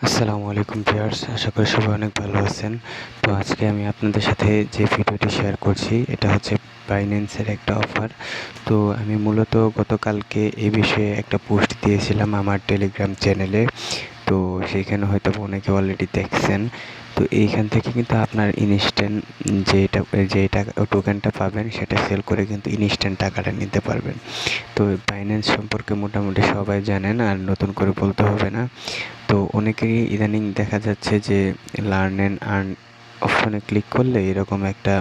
আসসালামু আলাইকুম ভিউয়ার্স, আশা করি সবাই অনেক ভালো আছেন। তো আজকে আমি আপনাদের সাথে যে ভিডিওটি শেয়ার করছি এটা হচ্ছে বাইন্যান্সের একটা অফার। তো আমি মূলত গতকালকে এই বিষয়ে একটা পোস্ট দিয়েছিলাম আমার টেলিগ্রাম চ্যানেলে। তো সেইখানে হয়তো অনেকে অলরেডি দেখছেন। তো এইখান থেকে কিন্তু আপনার ইনস্ট্যান্ট যেটা টোকেনটা পাবেন সেটা সেল করে কিন্তু ইনস্ট্যান্ট টাকাটা নিতে পারবেন। তো বাইন্যান্স সম্পর্কে মোটামুটি সবাই জানেন, আর নতুন করে বলতে হবে না। তো অনেকেরই ইদানিং দেখা যাচ্ছে যে লার্ন অ্যান্ড আর্ন অপশনে ক্লিক করলে এরকম একটা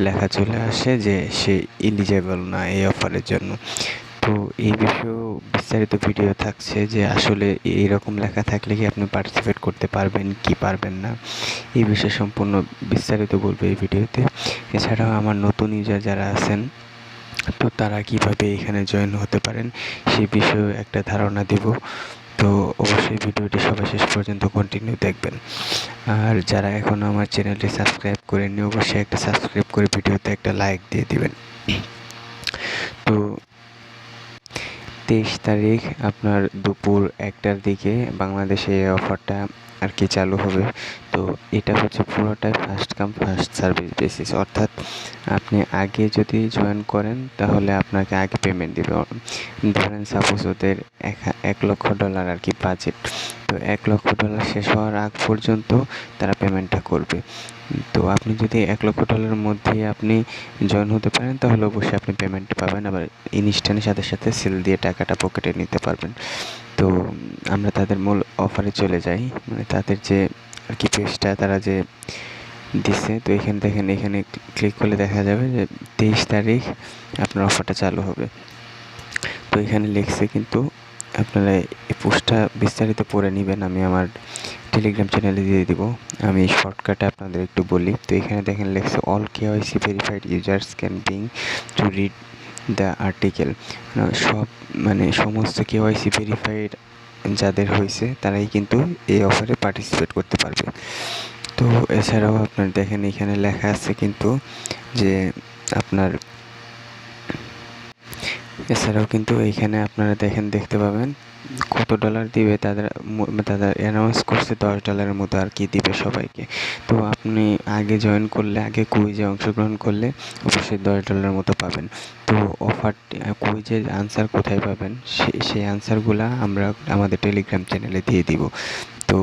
লেখা চলে আসে যে সে এলিজেবল না এই অফারের জন্য। তো এই বিষয়েও বিস্তারিত ভিডিও থাকছে যে আসলে এইরকম লেখা থাকলে কি আপনি পার্টিসিপেট করতে পারবেন কি পারবেন না, এই বিষয়ে সম্পূর্ণ বিস্তারিত বলবো এই ভিডিওতে। এছাড়াও আমার নতুন ইউজার যারা আছেন, তো তারা কিভাবে এখানে জয়েন হতে পারেন সেই বিষয়েও একটা ধারণা দিব। তো অবশ্যই ভিডিওটি সবাই শেষ পর্যন্ত কন্টিনিউ দেখবেন। আর যারা এখনও আমার চ্যানেলটি সাবস্ক্রাইব করেননি, অবশ্যই একটা সাবস্ক্রাইব করে ভিডিওতে একটা লাইক দিয়ে দিবেন। তো 23 তারিখ আপনার দুপুর 1টার দিকে বাংলাদেশে এই অফারটা আর কি চালু হবে। তো এটা হচ্ছে পুরোটাই first come first service basis, অর্থাৎ আপনি আগে যদি জয়েন করেন তাহলে আপনাকে আগে পেমেন্ট দেবে। ধরেন সাপোজ ওদের $1,00,000 আর কি বাজেট, তো $1,00,000 শেষ হওয়ার আগ পর্যন্ত তারা পেমেন্টটা করবে। তো আপনি যদি $1,00,000 মধ্যেই আপনি জয়েন হতে পারেন তাহলে অবশ্যই আপনি পেমেন্ট পাবেন, আবার ইনস্ট্যান্টের সাথে সাথে সেল দিয়ে টাকাটা পকেটে নিতে পারবেন। তো আমরা তাদের মূল অফারে চলে যাই, মানে তাদের যে আর কি পেজটা তারা যে দিচ্ছে। তো এখানে দেখেন, এখানে ক্লিক করলে দেখা যাবে যে 23 তারিখ আপনার অফারটা চালু হবে। তো এখানে লিখছে, কিন্তু আপনারা এই পোস্টটা বিস্তারিত পড়ে নেবেন, আমি আমার টেলিগ্রাম চ্যানেলে দিয়ে দিব। আমি শর্টকাটে আপনাদের একটু বলি। তো এখানে দেখেন লিখছে all KYC verified users can being to read the article. সমস্ত কেওয়াইসি ভেরিফাইড যাদের হয়েছে তারাই কিন্তু এই অফারে পার্টিসিপেট করতে পারবে। তো এছাড়াও আপনার দেখেন এখানে লেখা আছে কিন্তু যে আপনার এছাড়াও কিন্তু এইখানে আপনারা দেখতে পাবেন কত ডলার দিবে। তাদের অ্যানাউন্স করছে $10 মতো আর কি দিবে সবাইকে। তো আপনি আগে জয়েন করলে, আগে কুইজে অংশগ্রহণ করলে অবশ্যই $10 মতো পাবেন। তো কুইজের আনসার কোথায় পাবেন সেই আনসারগুলা আমরা আমাদের টেলিগ্রাম চ্যানেলে দিয়ে দিব। তো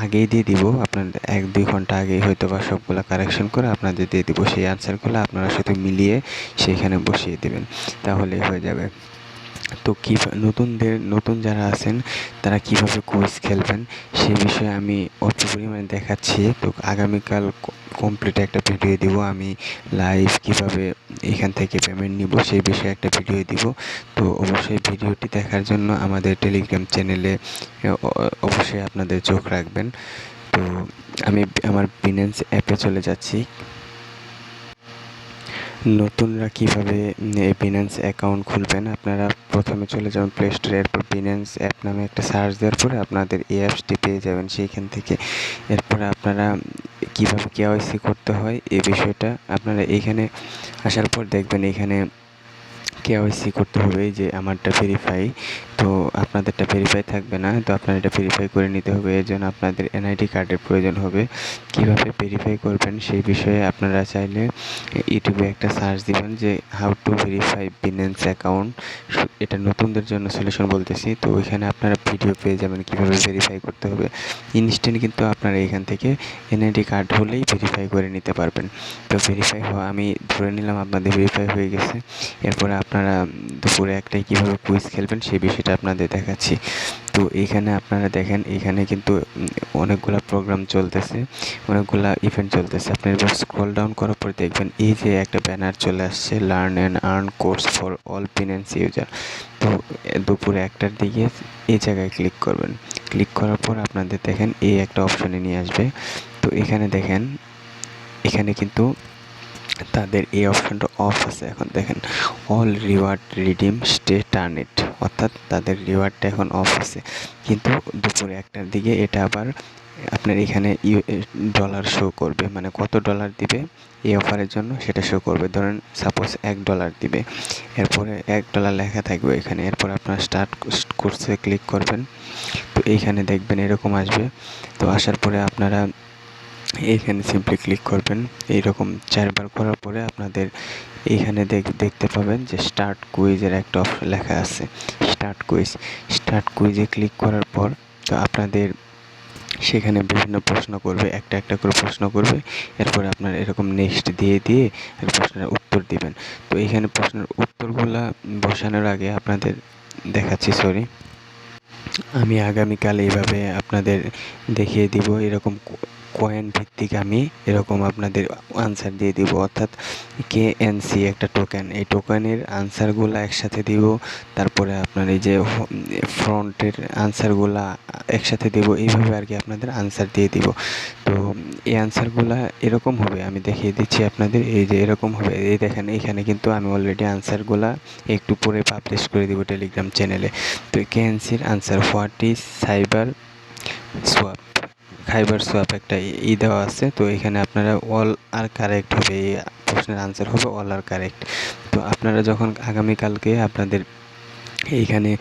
আগেই দিয়ে দিব, আপনার 1-2 ঘন্টা আগেই হয়তো বা সবগুলা কারেকশন করে আপনাদের দিয়ে দিব। সেই আনসারগুলো আপনারা শুধু মিলিয়ে সেইখানে বসিয়ে দেবেন, তাহলেই হয়ে যাবে। তো নতুন যারা আছেন তারা কিভাবে কুইজ খেলবেন সে বিষয়ে আমি অল্প পরিমাণে দেখাচ্ছি। তো আগামীকাল কমপ্লিট একটা ভিডিও দিব, আমি লাইভ কিভাবে এখান থেকে পেমেন্ট নিব সেই বিষয়ে একটা ভিডিও দিব। তো অবশ্যই ভিডিওটি দেখার জন্য আমাদের টেলিগ্রাম চ্যানেলে অবশ্যই আপনাদের চোখ রাখবেন। তো আমি আমার বিনান্স অ্যাপে চলে যাচ্ছি। নতুনরা কিভাবে এই বিনান্স অ্যাকাউন্ট খুলবেন, আপনারা প্রথমে চলে যাবেন প্লে স্টোরে, এরপর বিনান্স অ্যাপ নামে একটা সার্চ দেওয়ার পরে আপনাদের এই অ্যাপসটি পেয়ে যাবেন সেইখান থেকে। এরপরে আপনারা কিভাবে কেওয়াইসি করতে হয় এই বিষয়টা আপনারা এইখানে আসার পর দেখবেন, এখানে কেওয়াইসি করতে হবে যে আমারটা ভেরিফাই। তো আপনাদেরটা ভেরিফাই থাকবে না, তো আপনার এটা ভেরিফাই করে নিতে হবে। এর জন্য আপনাদের এনআইডি কার্ডের প্রয়োজন হবে। কিভাবে ভেরিফাই করবেন সেই বিষয়ে আপনারা চাইলে ইউটিউবে একটা সার্চ দিবেন যে how to verify Binance account. এটা নতুনদের জন্য সলিউশন বলতেছি। তো ওইখানে আপনারা ভিডিও পেয়ে যাবেন কীভাবে ভেরিফাই করতে হবে। ইনস্ট্যান্ট কিন্তু আপনারা এখান থেকে এনআইডি কার্ড হলেই ভেরিফাই করে নিতে পারবেন। তো ভেরিফাই হওয়া আমি ধরে নিলাম আপনাদের ভেরিফাই হয়ে গেছে। এরপরে আপনারা দুপুরে 1টায় কীভাবে কুইজ খেলবেন সেই বিষয়টা আপনাদের দেখাচ্ছি। তো এইখানে আপনারা দেখেন, এইখানে কিন্তু অনেকগুলা প্রোগ্রাম চলতেছে, অনেকগুলা ইভেন্ট চলতেছে। আপনি এবার স্ক্রল ডাউন করার পর দেখবেন এই যে একটা ব্যানার চলে আসছে, learn and earn course for all Binance user. তো দুপুরে 1টার দিকে এই জায়গায় ক্লিক করবেন। ক্লিক করার পর আপনাদের দেখেন এই একটা অপশনে নিয়ে আসবে। তো এখানে দেখেন, এখানে কিন্তু তাদের এই অপশনটা অফ আছে। এখন দেখেন all reward redeem stay turn it, অর্থাৎ তাদের রিওয়ার্ডটা এখন অফ আছে। কিন্তু দুপুরে 1টার দিকে এটা আবার আপনার এখানে ডলার শো করবে, মানে কত ডলার দিবে এই অফারের জন্য সেটা শো করবে। ধরেন সাপোজ $1 দিবে, এরপরে $1 লেখা থাকবে এখানে। এরপর আপনার স্টার্ট কোর্সে ক্লিক করবেন। তো এইখানে দেখবেন এরকম আসবে। তো আসার পরে আপনারা এইখানে সিম্পলি ক্লিক করবেন। এইরকম 4 বার করার পরে আপনাদের এইখানে দেখতে পাবেন যে স্টার্ট কুইজের একটা অপশন লেখা আছে, স্টার্ট কুইজে ক্লিক করার পর তো আপনাদের সেখানে বিভিন্ন প্রশ্ন করবে, একটা একটা করে প্রশ্ন করবে। এরপরে আপনার এরকম নেক্সট দিয়ে এর প্রশ্নের উত্তর দিবেন। তো এইখানে প্রশ্নের উত্তরগুলা বসানোর আগে আপনাদের দেখাচ্ছি, সরি, আমি আগামীকাল এইভাবে আপনাদের দেখিয়ে দিব। এরকম কয়েন ভিত্তিক আমি এরকম আপনাদের আনসার দিয়ে দিব, অর্থাৎ কেএনসি একটা টোকেন, এই টোকেনের আনসারগুলো একসাথে দিব। তারপরে আপনার এই যে ফ্রন্টের আনসারগুলা একসাথে দিব, এইভাবে আর কি আপনাদের আনসার দিয়ে দিব। তো এই আনসারগুলা এরকম হবে, আমি দেখিয়ে দিচ্ছি আপনাদের। এই যে এরকম হবে, এই দেখেন এইখানে কিন্তু আমি অলরেডি আনসারগুলা একটু পরে পাবলিশ করে দিব টেলিগ্রাম চ্যানেলে। তো কেএনসির answer, what is Khyber swap একটা দেওয়া আছে। তো এখানে আপনারা অল আর কারেক্ট হবে, এই প্রশ্নের আনসার হবে অল আর কারেক্ট। তো আপনারা যখন আগামীকালকে আপনাদের এইখানে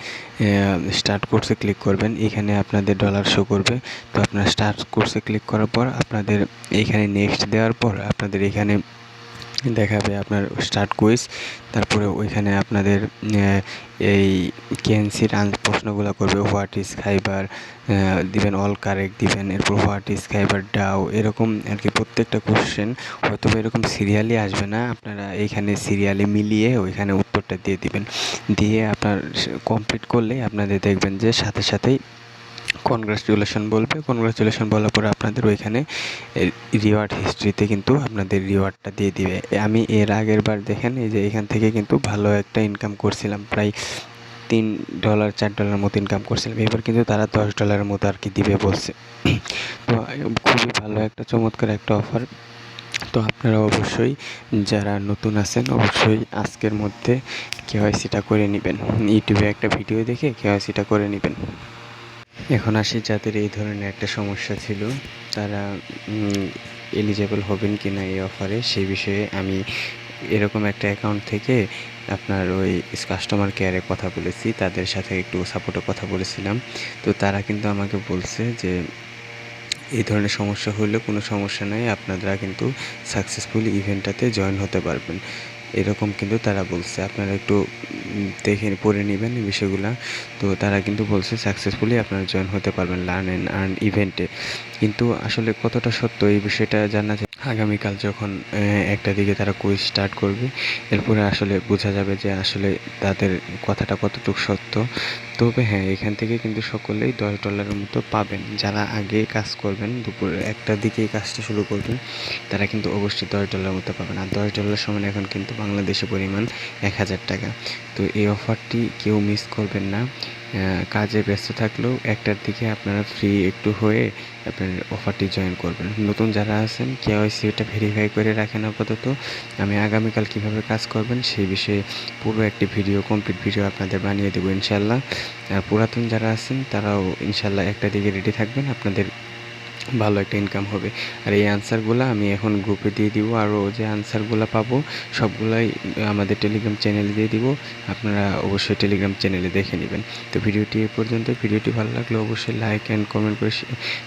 স্টার্ট কোর্সে ক্লিক করবেন, এখানে আপনাদের ডলার শো করবে। তো আপনারা স্টার্ট কোর্সে ক্লিক করার পর আপনাদের এইখানে নেক্সট দেওয়ার পর আপনাদের এখানে দেখাবে আপনার স্টার্ট কুইজ। তারপরে ওইখানে আপনাদের এই কেএনসির প্রশ্নগুলো করবে, হোয়াট ইজ খাইবার দিবেন, অল কারেক্ট দিবেন। এরপর হোয়াট ইজ খাইবার ডাও, এরকম আর কি প্রত্যেকটা কোশ্চেন হয়তো এরকম সিরিয়ালি আসবে না, আপনারা এইখানে সিরিয়ালি মিলিয়ে ওইখানে উত্তরটা দিয়ে দিবেন। দিয়ে আপনার কমপ্লিট করলে আপনাদের দেখবেন যে সাথে সাথেই কনগ্রাচুলেশন বলার পরে আপনাদের ওইখানে রিওয়ার্ড হিস্ট্রিতে কিন্তু আপনাদের রিওয়ার্ডটা দিয়ে দিবে। আমি এর আগের বার দেখেন এই যে এখান থেকে কিন্তু ভালো একটা ইনকাম করছিলাম, প্রায় $3 $4 মতো ইনকাম করছিলাম। এবার কিন্তু তারা $10 মতো আর কি দিবে বলছে। তো খুবই ভালো একটা চমৎকার একটা অফার। তো আপনারা অবশ্যই যারা নতুন আছেন অবশ্যই আজকের মধ্যে কেওয়াইসিটা করে নেবেন, ইউটিউবে একটা ভিডিও দেখে কেওয়াইসিটা করে নেবেন। এখন আসি যাদের এই ধরনের একটা সমস্যা ছিল, তারা এলিজেবল হবেন কি না এই অফারে, সেই বিষয়ে আমি এরকম একটা অ্যাকাউন্ট থেকে আপনার ওই কাস্টমার কেয়ারে কথা বলেছি, তাদের সাথে একটু সাপোর্টে কথা বলেছিলাম। তো তারা কিন্তু আমাকে বলছে যে এই ধরনের সমস্যা হলে কোনো সমস্যা নাই, আপনারা কিন্তু সাকসেসফুলি ইভেন্টটাতে জয়েন হতে পারবেন, এরকম কিন্তু তারা বলছে। আপনারা একটু দেখে পড়ে নেবেন এই বিষয়গুলো। তো তারা কিন্তু বলছে সাকসেসফুলি আপনারা জয়েন হতে পারবেন লার্ন অ্যান্ড আর্ন ইভেন্টে। কিন্তু আসলে কতটা সত্য এই বিষয়টা জানা যায় আগামীকাল যখন একটা দিকে তারা কুইজ স্টার্ট করবে, এরপরে আসলে বোঝা যাবে যে আসলে তাদের কথাটা কতটুকু সত্য। তবে হ্যাঁ, এখান থেকে কিন্তু সকলেই $10 মতো পাবেন। যারা আগে কাজ করবেন, দুপুর 1টার দিকে কাজটা শুরু করবেন, তারা কিন্তু অবশ্যই $10 মতো পাবেন। আর $10 সমান এখন কিন্তু বাংলাদেশি পরিমাণ 1000 টাকা। তো এই অফারটি কেউ মিস করবেন না। কাজে ব্যস্ত থাকলেও 1টার দিকে আপনারা ফ্রি একটু হয়ে আপনার অফারটি জয়েন করবেন। নতুন যারা আছেন কেওয়াইসিটা ভেরিফাই করে রাখেন আপাতত। আমি আগামীকাল কীভাবে কাজ করবেন সেই বিষয়ে পুরো একটি কমপ্লিট ভিডিও আপনাদের বানিয়ে দেবো ইনশাল্লাহ। আর পুরাতন যারা আছেন তারাও ইনশাল্লাহ 1টার দিকে রেডি থাকবেন, আপনাদের ভালো একটা ইনকাম হবে। আর এই আনসারগুলো আমি এখন গ্রুপে দিয়ে দিব, আরও যে আনসারগুলো পাবো সবগুলাই আমাদের টেলিগ্রাম চ্যানেলে দিয়ে দিব, আপনারা অবশ্যই টেলিগ্রাম চ্যানেলে দেখে নেবেন। তো ভিডিওটি এ পর্যন্ত। ভিডিওটি ভালো লাগলে অবশ্যই লাইক অ্যান্ড কমেন্ট করে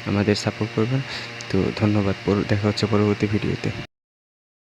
আমাদের সাপোর্ট করবেন। তো ধন্যবাদ, দেখা হচ্ছে পরবর্তী ভিডিওতে।